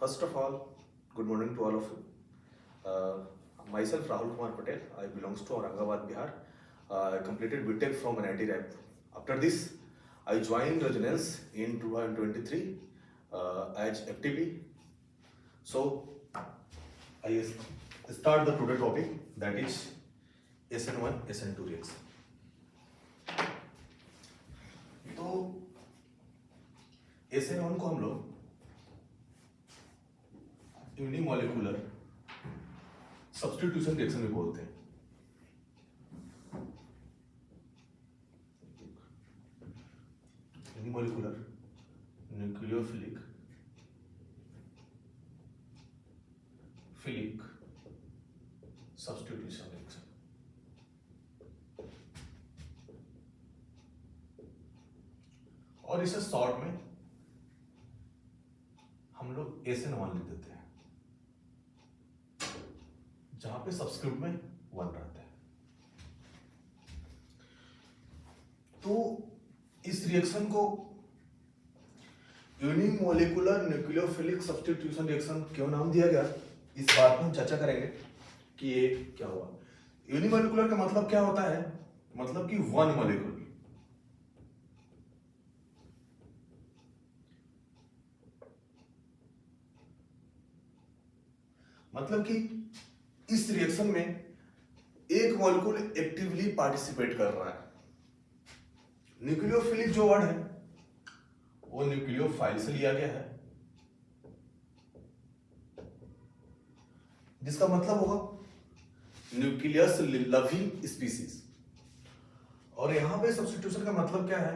First of all, good morning to all of you. Myself Rahul Kumar Patel. I belongs to Aurangabad, Bihar. I completed BTech from NIT Raipur. After this, I joined Resonance in 2023 as FTP. So I start the today topic, that is SN1, SN2 reaction. तो SN1 को हम लोग unimolecular substitution reaction भी बोलते हैं। Unimolecular nucleophilic substitution reaction. और इसे short में हम लोग SN1 लिख देते हैं, जहां पे सब्स्क्रिप्ट में 1 रहता है। तो इस रिएक्शन को यूनिमोलिकुलर न्यूक्लियोफिलिक सब्स्टिट्यूशन रिएक्शन क्यों नाम दिया गया, इस बात पर हम चर्चा करेंगे कि ये क्या हुआ। यूनिमोलिकुलर का मतलब क्या होता है, मतलब कि 1 मॉलिक्यूल। मतलब कि इस रिएक्शन में एक मॉलिक्यूल एक्टिवली पार्टिसिपेट कर रहा है। न्यूक्लियोफिलिक जो वर्ड है वो न्यूक्लियोफाइल से लिया गया है, जिसका मतलब होगा न्यूक्लियस लविंग स्पीसीज। और यहां पे सब्स्टिट्यूशन का मतलब क्या है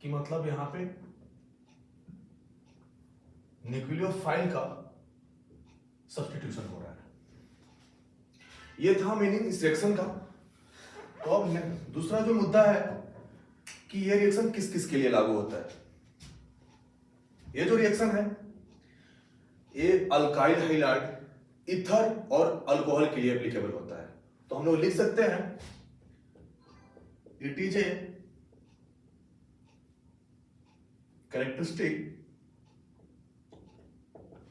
कि मतलब यहां पे न्यूक्लियोफाइल का सब्स्टिट्यूशन हो रहा है। ये था मीनिंग इस रिएक्शन का। तो अब दूसरा जो मुद्दा है कि ये रिएक्शन किस किस के लिए लागू होता है। ये जो रिएक्शन है ये अल्काइल हाइलाइड, ईथर और अल्कोहल के लिए एप्लीकेबल होता है। तो हम लोग लिख सकते हैं it is a characteristic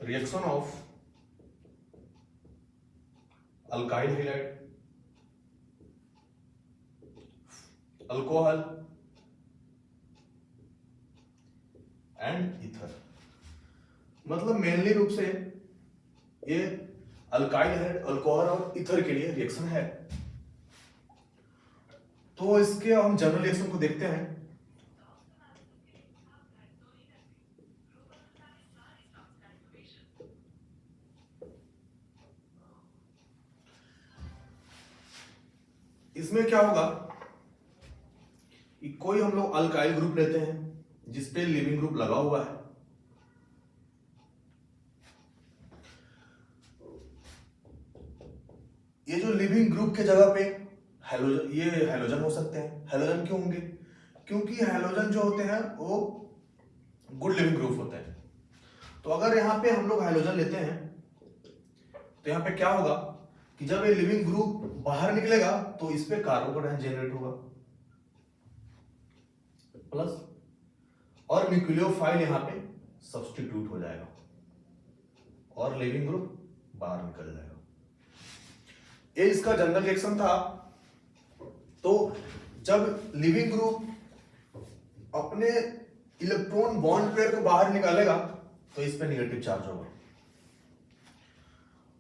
reaction of alkyl halide, alcohol and ether. मतलब मेनली रूप से ये अल्काइल हाइलाइड, अल्कोहल और ईथर के लिए रिएक्शन है। तो इसके हम जनरल रिएक्शन को देखते हैं। इसमें क्या होगा कि कोई हम लोग अल्काइल ग्रुप लेते हैं जिसपे लिविंग ग्रुप लगा हुआ है। ये जो लिविंग ग्रुप के जगह पे हैलोजन, ये हैलोजन हो सकते हैं। हैलोजन क्यों होंगे, क्योंकि हैलोजन जो होते हैं वो गुड लिविंग ग्रुप होते हैं। तो अगर यहां पे हम लोग हैलोजन लेते हैं तो यहां पे क्या होगा कि जब ये लिविंग ग्रुप बाहर निकलेगा तो इस पे कार्बोकेटायन जनरेट होगा प्लस, और न्यूक्लियोफाइल यहां पे सब्स्टिट्यूट हो जाएगा और लिविंग ग्रुप बाहर निकल जाएगा। ये इसका जनरल रिएक्शन था। तो जब लिविंग ग्रुप अपने इलेक्ट्रॉन बॉन्ड पेयर को बाहर निकालेगा तो इस पे नेगेटिव चार्ज होगा।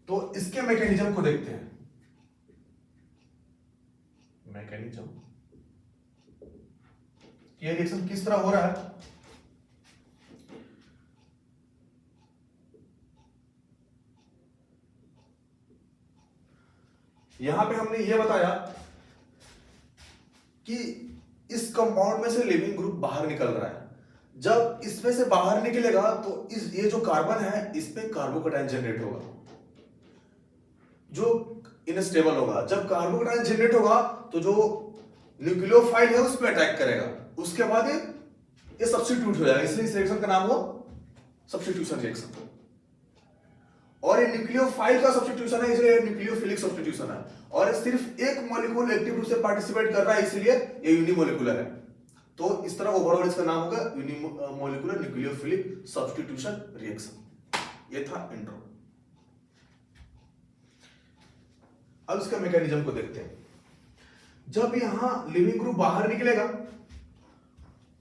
तो इसके मैकेनिज्म को देखते हैं। मैकेनिज्म, ये रिएक्शन किस तरह हो रहा है। यहां पे हमने ये बताया कि इस कंपाउंड में से लिविंग ग्रुप बाहर निकल रहा है। जब इसमें से बाहर निकलेगा तो ये जो कार्बन है इस पे कार्बोकेटायन जनरेट होगा जो इनस्टेबल होगा। जब कार्बोकेटायन जनरेट होगा तो जो न्यूक्लियोफाइल है उस पर अटैक करेगा, उसके बाद ये सब्स्टिट्यूट हो जाएगा। इसलिए इस रिएक्शन का नाम हो सब्स्टिट्यूशन रिएक्शन। और ये न्यूक्लियोफाइल का सब्स्टिट्यूशन है, इसलिए न्यूक्लियोफिलिक सब्स्टिट्यूशन है। और सिर्फ एक मॉलिक्यूल एक्टिव रूप से पार्टिसिपेट कर रहा है, इसलिए ये यूनिमोलिकुलर है। तो इस तरह ओवरऑल इसका नाम होगा यूनिमोलिकुलर न्यूक्लियोफिलिक सब्स्टिट्यूशन रिएक्शन। ये था इंट्रो। अब इसका मैकेनिज्म को देखते हैं। जब यहां लिविंग ग्रुप बाहर निकलेगा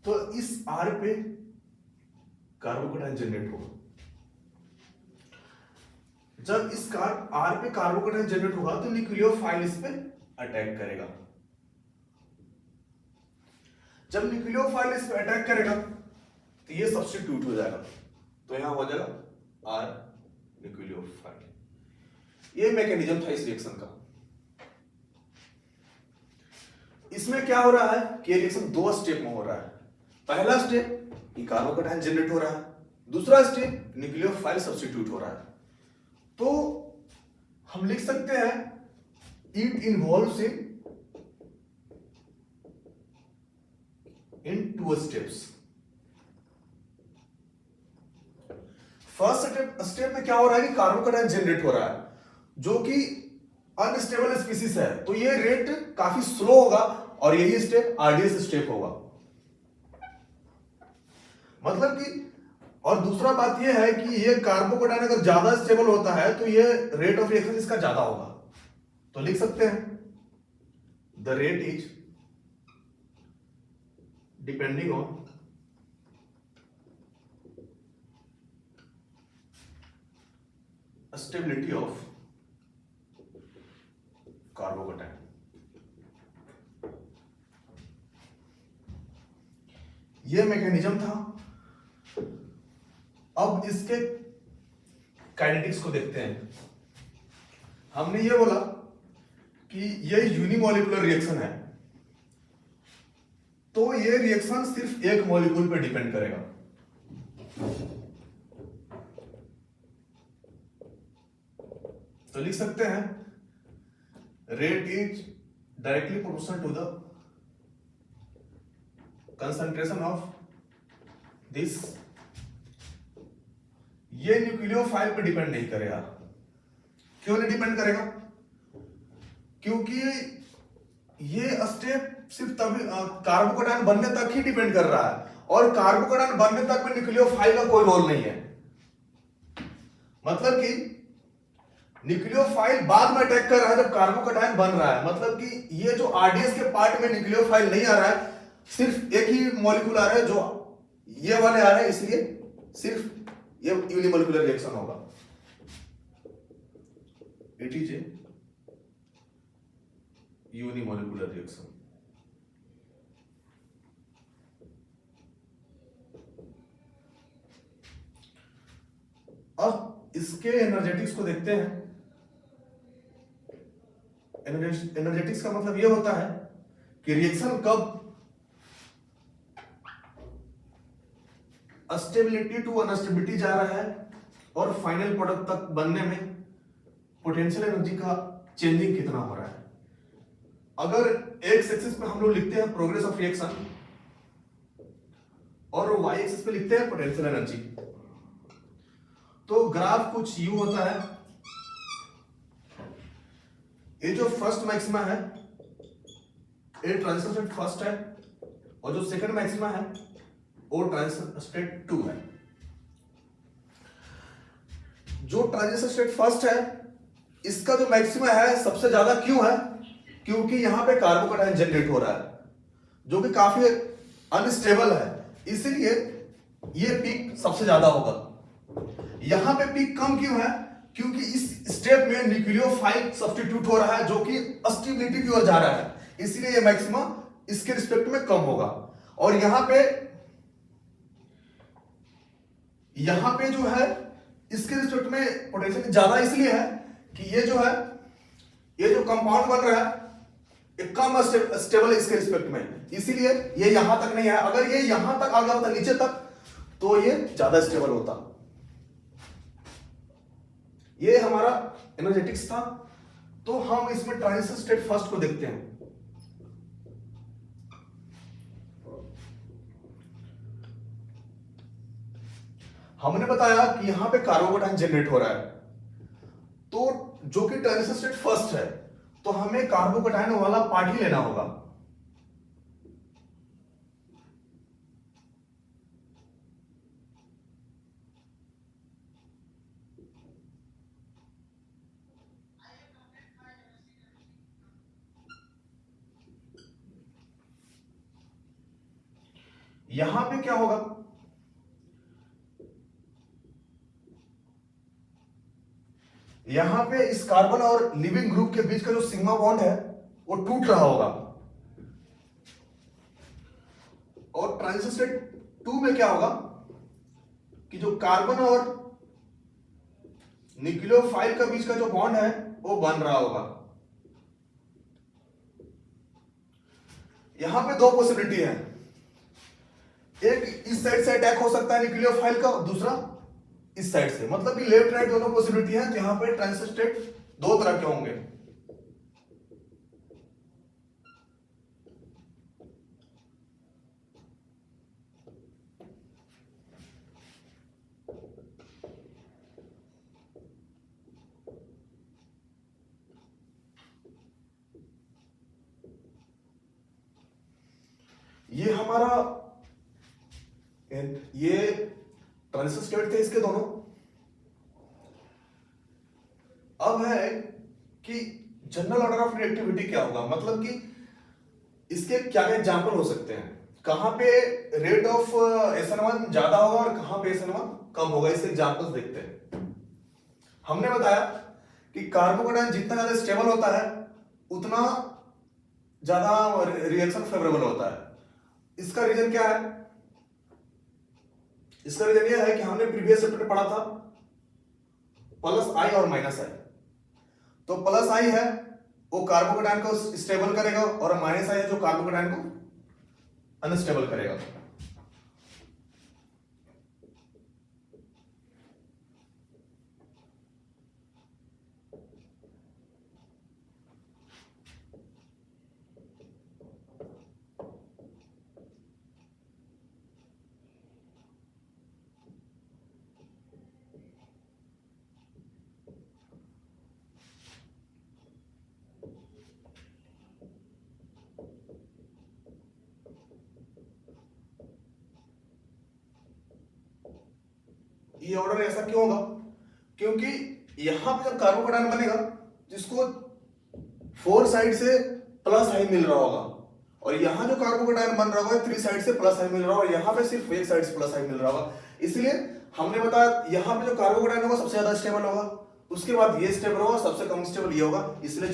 तो इस आर पे कार्बोकैटायन जनरेट होगा। जब इस आर पे कार्बोकैटायन जनरेट होगा तो न्यूक्लियोफाइल इस पे अटैक करेगा। जब न्यूक्लियोफाइल इस पे अटैक करेगा तो ये सब्स्टिट्यूट हो जाएगा, तो यहां हो जाएगा आर न्यूक्लियोफाइल। ये मैकेनिज्म था इस रिएक्शन का। इसमें क्या हो रहा है कि रिएक्शन दो स्टेप में हो रहा है। पहला स्टेप कि कार्बोकैटायन जनरेट हो रहा है, दूसरा स्टेप न्यूक्लियोफाइल सब्स्टिट्यूट हो रहा है। तो हम लिख सकते हैं it involves in two steps. First step में क्या हो रहा है कि कार्बोकैटायन जनरेट हो रहा है जो कि अनस्टेबल स्पीसीज है, तो ये रेट काफी स्लो होगा और यही स्टेप आरडीएस स्टेप होगा। मतलब कि और दूसरा बात यह है कि ये कार्बोकैटायन अगर ज्यादा स्टेबल होता है तो ये रेट ऑफ रिएक्शन इसका ज्यादा होगा। तो लिख सकते हैं the rate is depending on stability of carbocation. ये मैकेनिज्म था। अब इसके काइनेटिक्स को देखते हैं। हमने ये बोला कि ये यूनिमॉलिक्यूलर रिएक्शन है, तो ये रिएक्शन सिर्फ एक मॉलिक्यूल पे डिपेंड करेगा। तो लिख सकते हैं rate is directly proportional to the concentration of this. ये न्यूक्लियोफाइल पे डिपेंड नहीं करेगा। क्यों नहीं डिपेंड करेगा? क्योंकि ये स्टेप सिर्फ तभी कार्बोकैटायन बनने तक ही डिपेंड कर रहा है, और कार्बोकैटायन बनने तक में न्यूक्लियोफाइल का कोई रोल नहीं है। मतलब कि न्यूक्लियोफाइल बाद में अटैक कर रहा है जब कार्बोकैटायन बन रहा है। मतलब कि ये जो आरडीएस के पार्ट में न्यूक्लियोफाइल नहीं आ रहा है, सिर्फ एक ही मॉलिक्यूल आ रहा है जो ये वाले आ रहे हैं, इसलिए सिर्फ ये यूनिमॉलिक्यूलर रिएक्शन होगा। It is a unimolecular reaction. अब इसके एनर्जेटिक्स को देखते हैं। एनर्जेटिक्स का मतलब यह होता है कि रिएक्शन कब स्टेबिलिटी टू अनस्टेबिलिटी जा रहा है और फाइनल प्रोडक्ट तक बनने में पोटेंशियल एनर्जी का चेंजिंग कितना हो रहा है। अगर एक्स एक्सिस पे हम लोग लिखते हैं प्रोग्रेस ऑफ रिएक्शन और वाई एक्सिस पे लिखते हैं पोटेंशियल एनर्जी, तो ग्राफ कुछ यूं होता है। ये जो फर्स्ट मैक्सिमा है ये ट्रांजिशन स्टेट फर्स्ट है, और जो सेकंड मैक्सिमा है वो ट्रांजिशन स्टेट 2 है। जो ट्रांजिशन स्टेट फर्स्ट है इसका जो मैक्सिमा है सबसे ज्यादा क्यों है? क्योंकि यहां पे कार्बोकैटायन जनरेट हो रहा है जो कि काफी अनस्टेबल है, इसलिए ये पीक सबसे ज्यादा होगा। यहां पे पीक कम क्यों है? क्योंकि इस स्टेप में न्यूक्लियोफाइल सब्स्टिट्यूट हो रहा है जो कि स्टेबिलिटी की ओर जा रहा है, इसलिए ये मैक्सिमा इसके रिस्पेक्ट में कम होगा। और यहां पे जो है इसके रिस्पेक्ट में पोटेंशियल ज्यादा इसलिए है कि ये जो कंपाउंड बन रहा है ये कम स्टेबल है इसके रिस्पेक्ट में, इसीलिए ये यहां तक नहीं है। अगर ये यहां तक आ गया होता नीचे तक तो ये ज्यादा स्टेबल होता। ये हमारा एनर्जेटिक्स था। तो हम इसमें ट्रांजिशन स्टेट फर्स्ट को देखते हैं। हमने बताया कि यहां पे कार्बोकैटायन जनरेट हो रहा है, तो जो कि ट्रांजिशन स्टेट फर्स्ट है, तो हमें कार्बोकैटायन वाला पार्ट ही लेना होगा। यहां पे क्या होगा, यहां पे इस कार्बन और लिविंग ग्रुप के बीच का जो सिग्मा बॉन्ड है वो टूट रहा होगा। और ट्रांजिशन स्टेट 2 में क्या होगा कि जो कार्बन और न्यूक्लियोफाइल का बीच का जो बॉन्ड है वो बन रहा होगा। यहां पे दो पॉसिबिलिटी है, एक इस साइड से अटैक हो सकता है न्यूक्लियोफाइल का, दूसरा इस साइड से, मतलब कि लेफ्ट राइट दोनों पॉसिबिलिटी है। यहां पे ट्रांजिशन स्टेट दो तरह के होंगे। ये हमारा ये ट्रांजिशन स्टेट थे इसके दोनों। अब है कि जनरल ऑर्डर ऑफ रिएक्टिविटी क्या होगा, मतलब कि इसके क्या क्या एग्जाम्पल हो सकते हैं, कहां पे रेट ऑफ SN1 ज्यादा होगा और कहां पे SN1 कम होगा, इसके एग्जाम्पल्स देखते हैं। हमने बताया कि कार्बोकेटायन जितना ज्यादा स्टेबल होता है उतना ज्यादा रिएक्शन फेवरेबल होता है। इसका रीजन क्या है, इसका रीजन यह है कि हमने प्रीवियस चैप्टर में पढ़ा था प्लस आई और माइनस आई। तो प्लस आई है वो कार्बोकेटायन को स्टेबल करेगा और माइनस आई है जो कार्बोकेटायन को अनस्टेबल करेगा। ये ऑर्डर ऐसा क्यों होगा, क्योंकि यहां पे जब कार्बोकेटायन बनेगा जिसको 4 साइड से प्लस आई मिल रहा होगा, और यहां जो कार्बोकेटायन बन रहा होगा 3 साइड से प्लस आई मिल रहा होगा, यहां पे सिर्फ एक साइड से प्लस आई मिल रहा होगा। इसलिए हमने बताया यहां पे जो कार्बोकेटायन होगा सबसे ज्यादा स्टेबल होगा, उसके बाद ये स्टेबल होगा, सबसे कम स्टेबल ये होगा। इसलिए